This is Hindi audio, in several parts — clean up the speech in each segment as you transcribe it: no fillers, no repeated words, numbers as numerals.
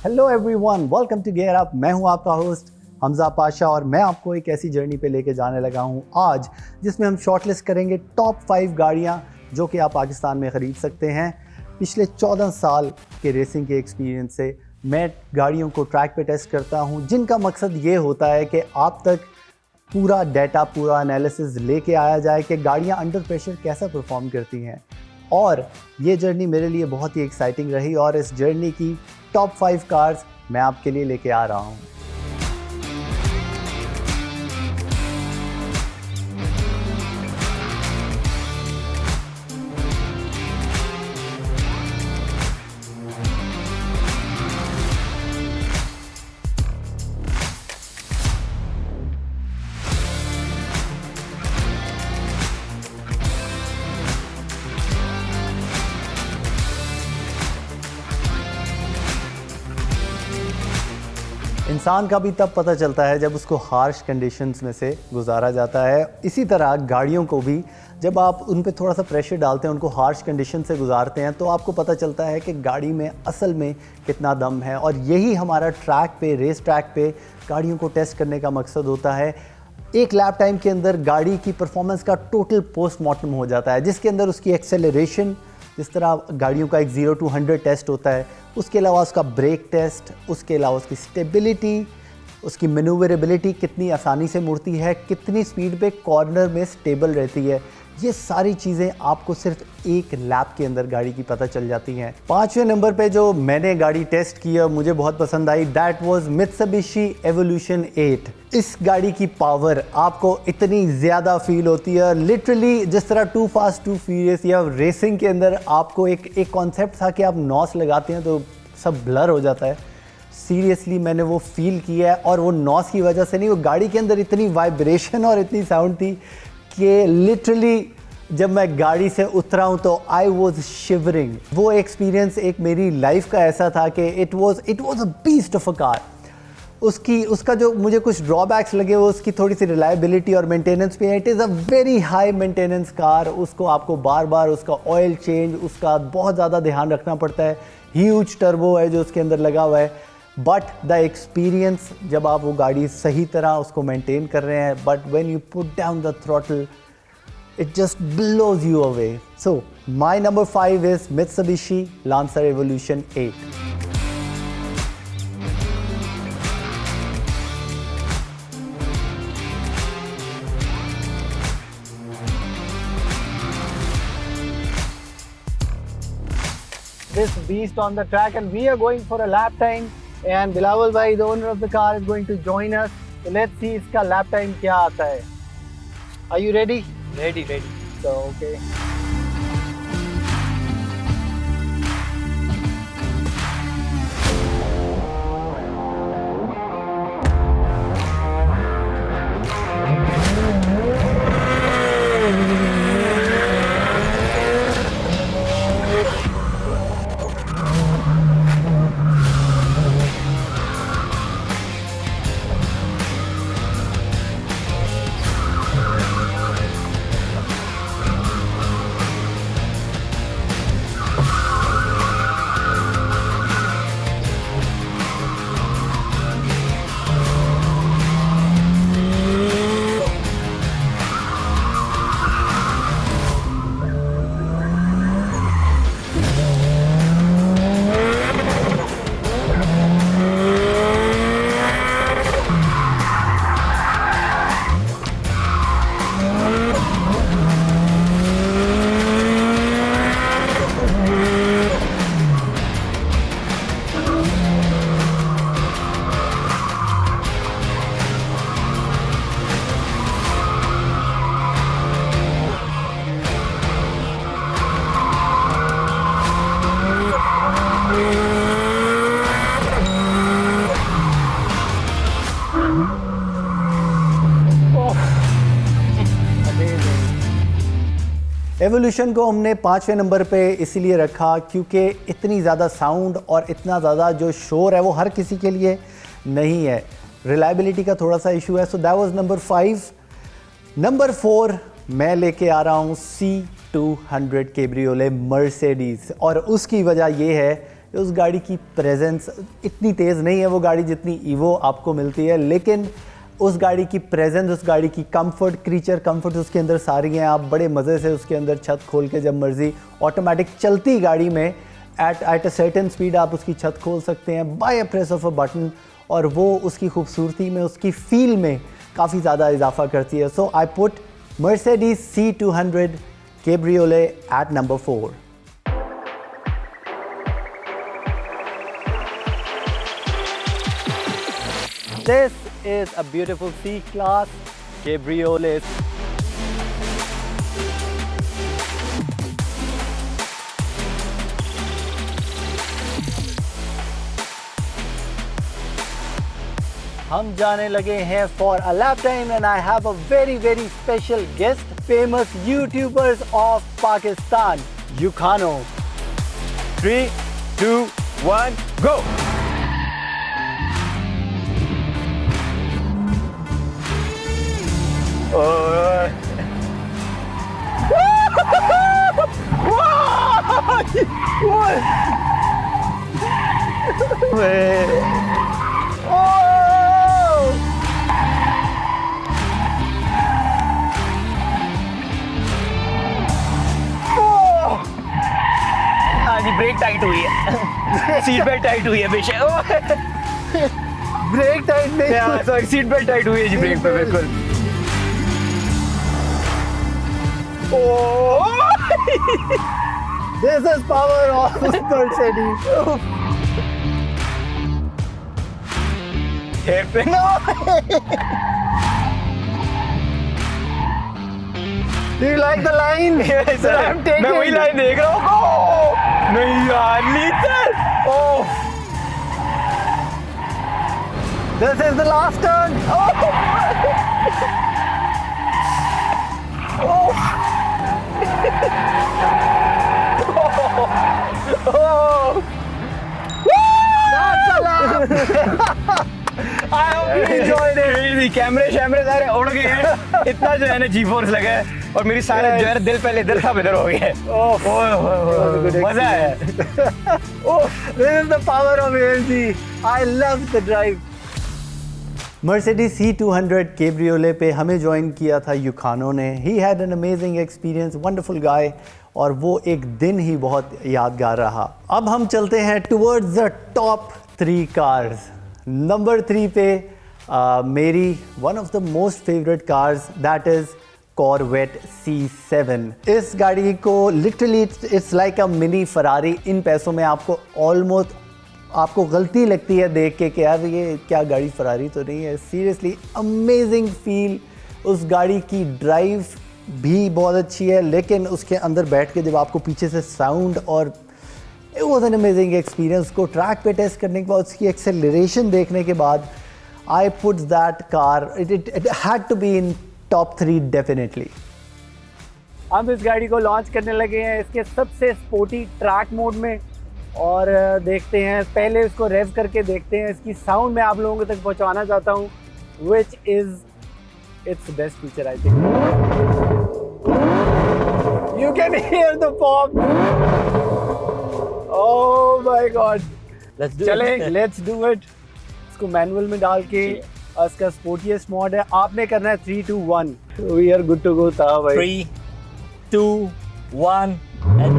Hello everyone, welcome to gear up. मैं हूं आपका होस्ट हमजा पाशा और मैं आपको एक ऐसी जर्नी पे लेके जाने लगा हूं आज, जिसमें हम शॉर्टलिस्ट करेंगे टॉप 5 गाड़ियां जो कि आप पाकिस्तान में ख़रीद सकते हैं। पिछले 14 साल के रेसिंग के एक्सपीरियंस से मैं गाड़ियों को ट्रैक पे टेस्ट करता हूं, जिनका मकसद ये होता है कि आप तक पूरा डाटा, पूरा एनालिसिस लेके आया जाए कि गाड़ियां अंडर प्रेशर कैसा परफॉर्म करती हैं। और ये जर्नी मेरे लिए बहुत ही एक्साइटिंग रही और इस जर्नी की टॉप 5 कार्स मैं आपके लिए लेके आ रहा हूँ। इंसान का भी तब पता चलता है जब उसको हार्श कंडीशंस में से गुजारा जाता है। इसी तरह गाड़ियों को भी जब आप उन पे थोड़ा सा प्रेशर डालते हैं, उनको हार्श कंडीशन से गुजारते हैं, तो आपको पता चलता है कि गाड़ी में असल में कितना दम है। और यही हमारा ट्रैक पे, रेस ट्रैक पे गाड़ियों को टेस्ट करने का मकसद होता है। एक लैप टाइम के अंदर गाड़ी की परफॉर्मेंस का टोटल पोस्टमार्टम हो जाता है, जिसके अंदर उसकी एक्सेलरेशन, जिस तरह गाड़ियों का एक 0 to 100 टेस्ट होता है, उसके अलावा उसका ब्रेक टेस्ट, उसके अलावा उसकी स्टेबिलिटी, उसकी मैन्यूवरेबिलिटी, कितनी आसानी से मुड़ती है, कितनी स्पीड पे कॉर्नर में स्टेबल रहती है, ये सारी चीज़ें आपको सिर्फ एक लैप के अंदर गाड़ी की पता चल जाती हैं। 5वें नंबर पे जो मैंने गाड़ी टेस्ट की और मुझे बहुत पसंद आई, दैट वाज मित्सुबिशी एवोल्यूशन 8। इस गाड़ी की पावर आपको इतनी ज़्यादा फील होती है, लिटरली जिस तरह टू फास्ट टू फ्यूरियस या रेसिंग के अंदर आपको एक कॉन्सेप्ट था कि आप नॉस लगाते हैं तो सब ब्लर हो जाता है। सीरियसली मैंने वो फील किया है, और वो नॉस की वजह से नहीं, वो गाड़ी के अंदर इतनी वाइब्रेशन और इतनी साउंड थी कि लिटरली जब मैं गाड़ी से उतरा हूँ तो आई वॉज शिवरिंग। वो एक्सपीरियंस एक मेरी लाइफ का ऐसा था कि it was a beast of a car. उसका जो मुझे कुछ ड्रॉबैक्स लगे वो उसकी थोड़ी सी रिलायबिलिटी और मेंटेनेंस पे है। It is a very high maintenance car. उसको आपको बार बार उसका ऑयल चेंज, उसका बहुत ज़्यादा ध्यान रखना पड़ता है। ह्यूज टर्बो है जो उसके अंदर लगा हुआ है, बट द एक्सपीरियंस जब आप वो गाड़ी सही तरह उसको मेंटेन कर रहे हैं, but when you put down the throttle it just blows you away. So my number 5 is Mitsubishi Lancer Evolution 8. This beast on the track, and we are going for a lap time, and Bilawal bhai, the owner of the car, is going to join us. So let's see iska lap time kya aata hai. Are you ready? Ready. So okay. Evolution को हमने 5वें नंबर पे इसीलिए रखा क्योंकि इतनी ज़्यादा साउंड और इतना ज़्यादा जो शोर है वो हर किसी के लिए नहीं है। रिलायबिलिटी का थोड़ा सा इशू है। सो दैट वाज नंबर 5। नंबर 4 मैं लेके आ रहा हूँ C200 कैब्रियोले मर्सिडीज़, और उसकी वजह ये है उस गाड़ी की प्रेजेंस इतनी तेज़ नहीं है वो गाड़ी जितनी ईवो आपको मिलती है, लेकिन उस गाड़ी की प्रेजेंस, उस गाड़ी की कंफर्ट, क्रीचर कंफर्ट उसके अंदर सारी हैं। आप बड़े मज़े से उसके अंदर छत खोल के जब मर्ज़ी ऑटोमेटिक चलती गाड़ी में एट अ सर्टेन स्पीड आप उसकी छत खोल सकते हैं by a press of a button, और वो उसकी खूबसूरती में, उसकी फील में काफ़ी ज़्यादा इजाफा करती है। So I put Mercedes C200 Cabriolet at number 4. This is a beautiful C-Class Cabriolet. हम जाने लगे हैं for a lap time and I have a very very special guest, famous YouTubers of Pakistan, Yukhano. 3, 2, 1, go! Break tight हुई है, सीट बेल्ट टाइट हुई है बेशक। ब्रेक टाइट नहीं, सॉरी सीट बेल्ट टाइट हुई है जी ब्रेक पे बिल्कुल। This is power of Mercedes. Do you like the line? Yes, sir. I'm taking. मैं वही लाइन देख रहा हूँ। नहीं यार, litre. Oh. This is the last turn. That's a lap. I hope you enjoyed it. कैमरे शैमरे सारे उड़ गए हैं। इतना जो है ना जी फोर्स लगा है और मेरी सारे जो है दिल पहले इधर था इधर हो गए। मजा आया। This is the power of AMG. I love the drive. Mercedes C200 Cabriolet पे हमें ज्वाइन किया था यूखानो ने। He had an amazing experience, wonderful guy, और वो एक दिन ही बहुत यादगार रहा। अब हम चलते हैं towards the top 3 cars. Number 3 पे मेरी one of the most favorite cars, that is Corvette C7. इस गाड़ी को literally it's like a mini Ferrari. इन पैसों में आपको ऑलमोस्ट आपको गलती लगती है देख के कि यार ये क्या गाड़ी फरारी तो नहीं है। Seriously amazing feel. उस गाड़ी की ड्राइव भी बहुत अच्छी है, लेकिन उसके अंदर बैठ के जब आपको पीछे से साउंड, और it was an amazing experience. को ट्रैक पे टेस्ट करने के बाद उसकी एक्सेलरेशन देखने के बाद I put that car, it had to be in top 3 definitely. हम इस गाड़ी को लॉन्च करने लगे हैं इसके सबसे स्पोर्टी ट्रैक मोड में, और देखते हैं, पहले इसको रेव करके देखते हैं। इसकी साउंड मैं आप लोगों तक पहुंचाना चाहता हूं, which is its best feature I think. You can hear the pop. Oh my God. Let's do it. इसको मैनुअल में डाल के इसका स्पोर्टीएस्ट मोड है। आपने करना है 3, 2, 1. We are good to go था भाई। 3, 2, 1 and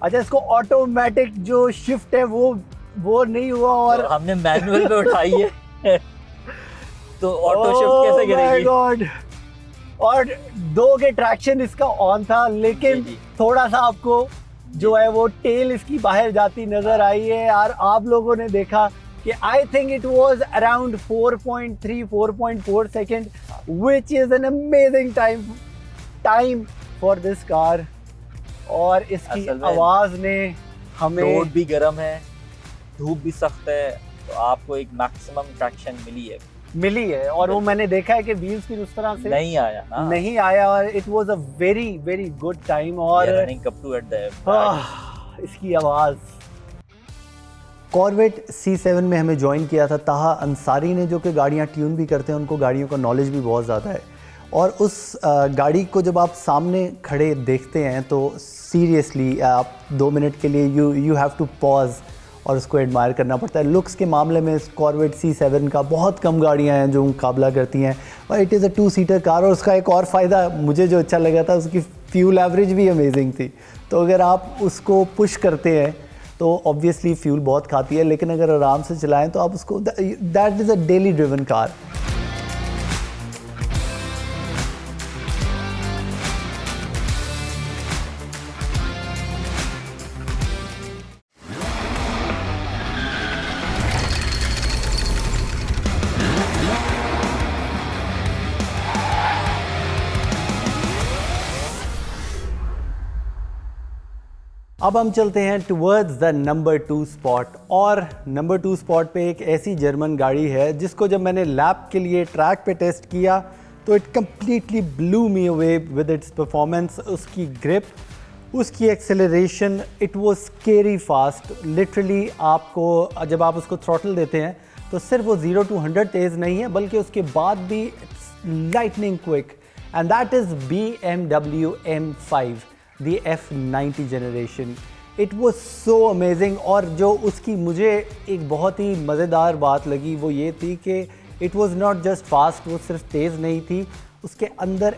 अच्छा, इसको ऑटोमेटिक जो शिफ्ट है वो नहीं हुआ, और तो हमने मैनुअल पे उठाई है तो ऑटो शिफ्ट कैसे करेगी? गॉड। और 2 के ट्रैक्शन इसका ऑन था, लेकिन थोड़ा सा आपको जो है वो टेल इसकी बाहर जाती नजर आई है यार। आप लोगों ने देखा कि I think it was around 4.3 4.4 second, which is an amazing time for this car. और इसकी आवाज ने हमें, रोड भी गर्म है, धूप भी सख्त है, तो आपको एक मैक्सिमम ट्रैक्शन मिली है। और वो मैंने देखा है कि व्हील्स भी उस तरह से नहीं आया और it was a very very good time. और running up to at the इसकी आवाज। कॉर्वेट C7 में हमें ज्वाइन किया था ताहा अंसारी ने, जो कि गाड़ियाँ ट्यून भी करते हैं, उनको गाड़ियों का नॉलेज भी बहुत ज़्यादा है। और उस गाड़ी को जब आप सामने खड़े देखते हैं तो सीरियसली आप 2 मिनट के लिए यू हैव टू पॉज और उसको एडमायर करना पड़ता है। लुक्स के मामले में कॉर्वेट C7 का बहुत कम गाड़ियाँ हैं जो मुकाबला करती हैं, और it is a 2 seater car. और उसका एक और फ़ायदा मुझे जो अच्छा लगा था, उसकी फ्यूल एवरेज भी अमेजिंग थी। तो अगर आप उसको पुश करते हैं तो ऑब्वियसली फ्यूल बहुत खाती है, लेकिन अगर आराम से चलाएं तो आप उसको, that is a daily driven car. अब हम चलते हैं टुवर्ड्स द नंबर 2 स्पॉट, और नंबर 2 स्पॉट पे एक ऐसी जर्मन गाड़ी है जिसको जब मैंने लैप के लिए ट्रैक पे टेस्ट किया तो it completely blue me away with its performance. उसकी ग्रिप, उसकी acceleration, it was scary fast. Literally आपको जब आप उसको थ्रॉटल देते हैं तो सिर्फ वो 0 to 100 तेज़ नहीं है, बल्कि उसके बाद भी lightning quick, and that is BMW M5, the F90 generation. It was so amazing। और जो उसकी मुझे एक बहुत ही मज़ेदार बात लगी वो ये थी कि it was not just fast, वो सिर्फ तेज़ नहीं थी, उसके अंदर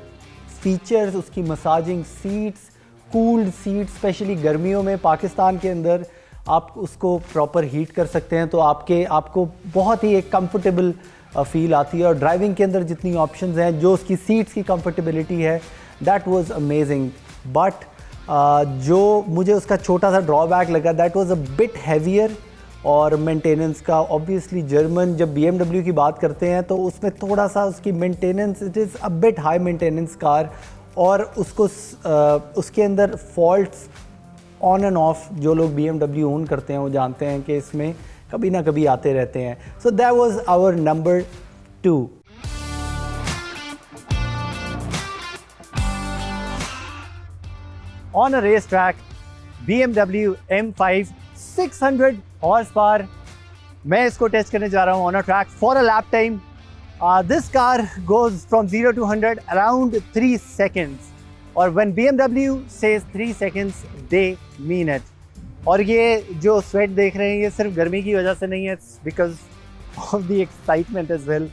फीचर्स, उसकी massaging seats, cooled seats, specially गर्मियों में पाकिस्तान के अंदर आप उसको प्रॉपर हीट कर सकते हैं तो आपको बहुत ही एक कंफर्टेबल फील आती है। और ड्राइविंग के अंदर जितनी ऑप्शंस हैं, जो उसकी सीट्स की कंफर्टेबिलिटी है, दैट वाज अमेजिंग। बट जो मुझे उसका छोटा सा ड्रॉबैक लगा, that was a bit heavier, और मेंटेनेंस का ऑब्वियसली जर्मन जब BMW की बात करते हैं तो उसमें थोड़ा सा उसकी maintenance, it is a bit high maintenance car, और उसको उसके अंदर फॉल्ट्स ऑन एंड ऑफ जो लोग BMW ओन करते हैं वो जानते हैं कि इसमें कभी ना कभी आते रहते हैं। So that was our number 2। On a racetrack, BMW M5 600 horse power, मैं इसको टेस्ट करने जा रहा हूँ on a track for a lap time. This car goes from 0 to 100 around 3 seconds. और when BMW says 3 seconds, they mean it. और ये जो स्वेट देख रहे हैं ये सिर्फ गर्मी की वजह से नहीं है, it's because of the excitement as well.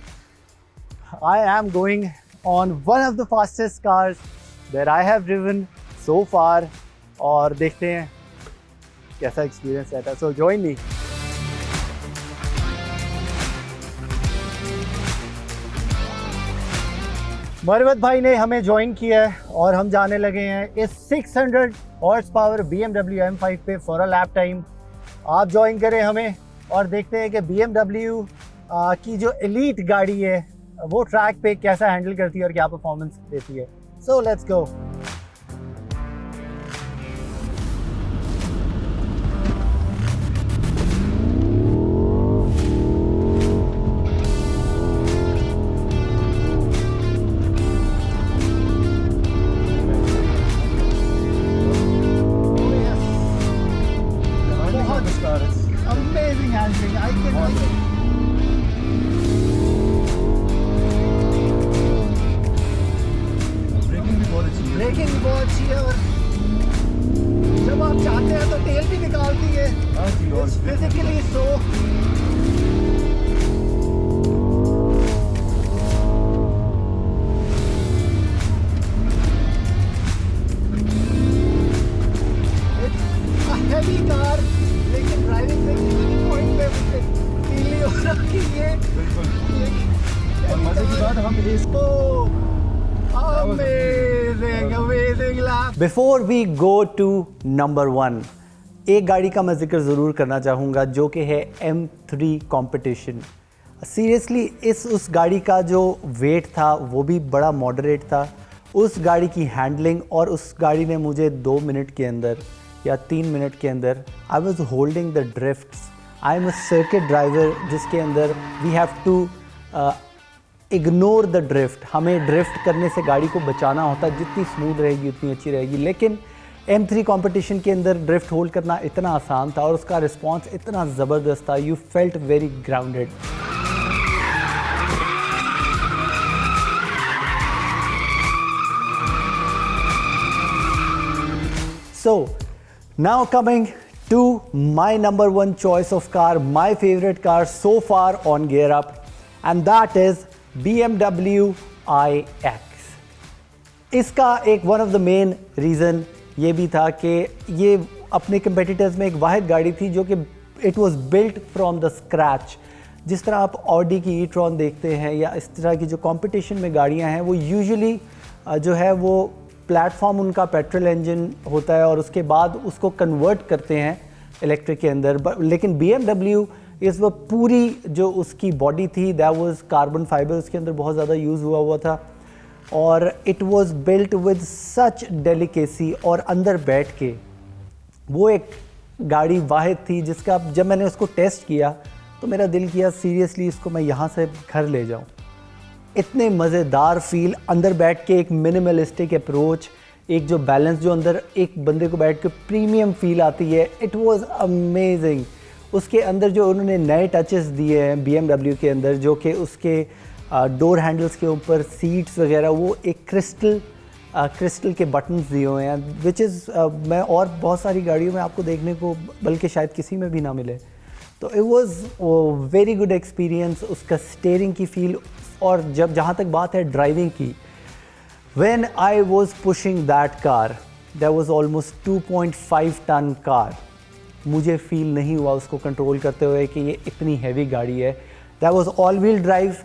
I am going on one of the fastest cars that I have driven so far, और देखते हैं कैसा एक्सपीरियंस रहता है। So join me. मरवत भाई ने हमें ज्वाइन किया है और हम जाने लगे हैं इस 600 हॉर्स पावर BMW M5 पे फॉर अ लैप टाइम। आप ज्वाइन करें हमें और देखते हैं कि BMW की जो एलीट गाड़ी है वो ट्रैक पे कैसा हैंडल करती है और क्या परफॉर्मेंस देती है। So let's go. Amazing handling, I can braking भी बहुत अच्छी है, और जब आप चाहते हैं तो टेल भी निकालती है। बेसिकली सो हैवी कार, लेकिन ड्राइविंग में किसी पॉइंट पे फील नहीं हो रहा कि ये और मजे की बात हम इसको amazing lap। Before we go to number 1, एक गाड़ी का मैं जिक्र ज़रूर करना चाहूँगा जो कि है M3 Competition। सीरियसली उस गाड़ी का जो वेट था वो भी बड़ा मॉडरेट था, उस गाड़ी की हैंडलिंग, और उस गाड़ी ने मुझे 2 मिनट के अंदर या 3 मिनट के अंदर, I was holding the drifts. I am a circuit driver जिसके अंदर we have to ignore the drift. हमें ड्रिफ्ट करने से गाड़ी को बचाना होता है, जितनी स्मूथ रहेगी उतनी अच्छी रहेगी। लेकिन M3 कंपटीशन के अंदर ड्रिफ्ट होल्ड करना इतना आसान था और उसका रिस्पांस इतना ज़बरदस्त था, you felt very grounded. So, now coming to my number one choice of car, my favorite car so far on Gear Up, and that is BMW iX. इसका एक one of the main reason ये भी था कि ये अपने competitors में एक वाहिद गाड़ी थी जो कि it was built from the scratch। जिस तरह आप Audi की e-tron देखते हैं या इस तरह की जो competition में गाड़ियाँ हैं वो usually जो है वो प्लेटफॉर्म उनका पेट्रोल इंजन होता है और उसके बाद उसको कन्वर्ट करते हैं इलेक्ट्रिक के अंदर। लेकिन BMW इस वो पूरी जो उसकी बॉडी थी दैट वाज कार्बन फाइबर, उसके अंदर बहुत ज़्यादा यूज़ हुआ था और it was built with such delicacy. और अंदर बैठ के वो एक गाड़ी वाहिद थी जिसका जब मैंने उसको टेस्ट किया तो मेरा दिल किया सीरियसली इसको मैं यहाँ से घर ले जाऊँ। इतने मज़ेदार फील अंदर बैठ के, एक मिनिमलिस्टिक अप्रोच, एक जो बैलेंस जो अंदर एक बंदे को बैठ के प्रीमियम फील आती है, इट वाज अमेजिंग। उसके अंदर जो उन्होंने नए टचेस दिए हैं BMW के अंदर, जो कि उसके डोर हैंडल्स के ऊपर सीट्स वगैरह वो एक क्रिस्टल के बटन्स दिए हुए हैं, विच इज़ मैं और बहुत सारी गाड़ियों में आपको देखने को बल्कि शायद किसी में भी ना मिले। तो it was very good experience. उसका स्टीयरिंग की फील और जब जहाँ तक बात है ड्राइविंग की, when I was pushing that car, that was almost 2.5 tonne car, मुझे फील नहीं हुआ उसको कंट्रोल करते हुए कि ये इतनी हैवी गाड़ी है। that was all wheel drive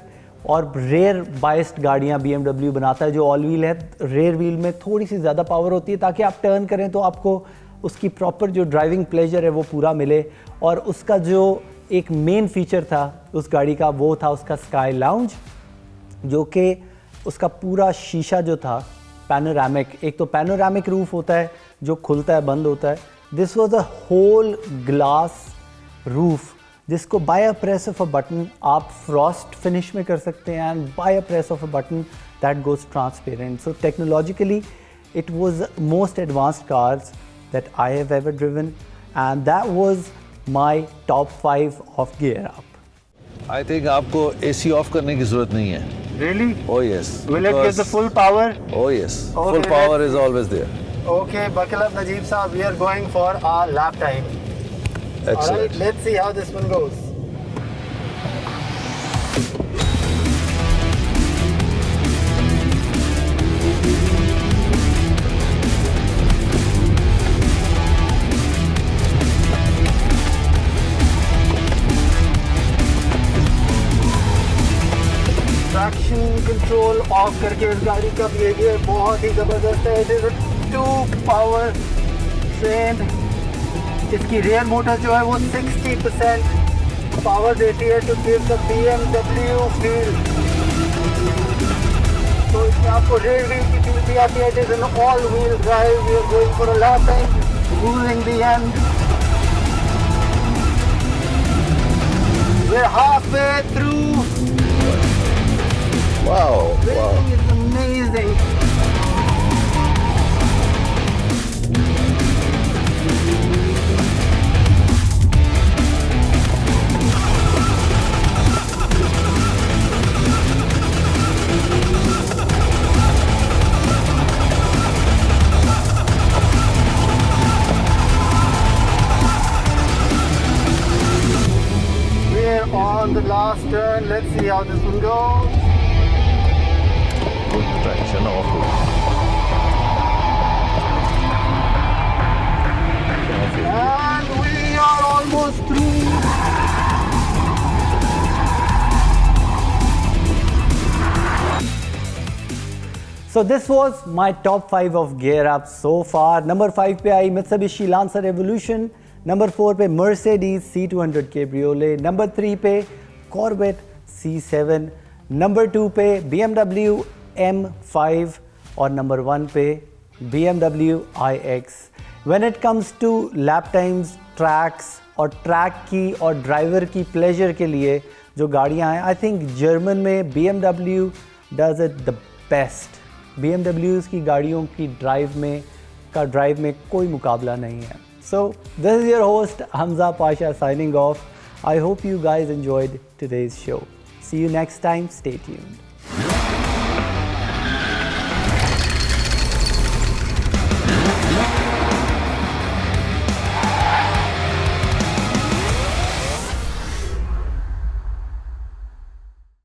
और रेयर बाइस्ड गाड़ियाँ BMW बनाता है जो ऑल व्हील है, रेयर व्हील में थोड़ी सी ज़्यादा पावर होती है ताकि आप टर्न करें तो आपको उसकी प्रॉपर जो ड्राइविंग प्लेजर है वो पूरा मिले। और उसका जो एक मेन फीचर था उस गाड़ी का वो था उसका स्काई लाउंज, जो कि उसका पूरा शीशा जो था पैनोरामिक, एक तो पैनोरामिक रूफ होता है जो खुलता है बंद होता है, this was a whole glass roof जिसको by a press of a button आप फ्रॉस्ट फिनिश में कर सकते हैं and by a press of a button that goes transparent. So technologically it was most advanced cars that I have ever driven and that was my top 5 of gear up. I think आपको AC ऑफ करने की जरूरत नहीं है। Really? Oh yes. Will it give the full power? Oh yes. Okay, Full power is always there. Okay, buckle up Najeeb Saab, we are going for our lap time. Excellent. Alright, let's see how this one goes. Traction control off करके इस गाड़ी का बिहेवियर बहुत ही ज़बरदस्त है। It is 2 power train. इसकी रेयर मोटर जो है वो 60% पावर देती है to give the BMW feel. तो इसमें आपको रेयर व्हील की फील भी आती है। It is an all wheel drive. We are going for a lap time, cruising the end. We are halfway through. Wow. Wow. It's amazing. We're on the last turn. Let's see how this one goes. Good traction off. And we are almost through. So this was my top 5 of Gear Up so far. Number 5 पे आई Mitsubishi Lancer Evolution, नंबर 4 पे Mercedes C200 Cabriolet, नंबर 3 पे Corvette C7, नंबर 2 पे BMW M5 और नंबर 1 पे BMW iX। When it comes to lap times, tracks और ट्रैक की और ड्राइवर की प्लेजर के लिए जो गाड़ियाँ हैं, I think जर्मन में BMW does it the best। BMWs की गाड़ियों की ड्राइव में का ड्राइव में कोई मुकाबला नहीं है। So this is your host Hamza Pasha signing off. I hope you guys enjoyed today's show. See you next time. Stay tuned.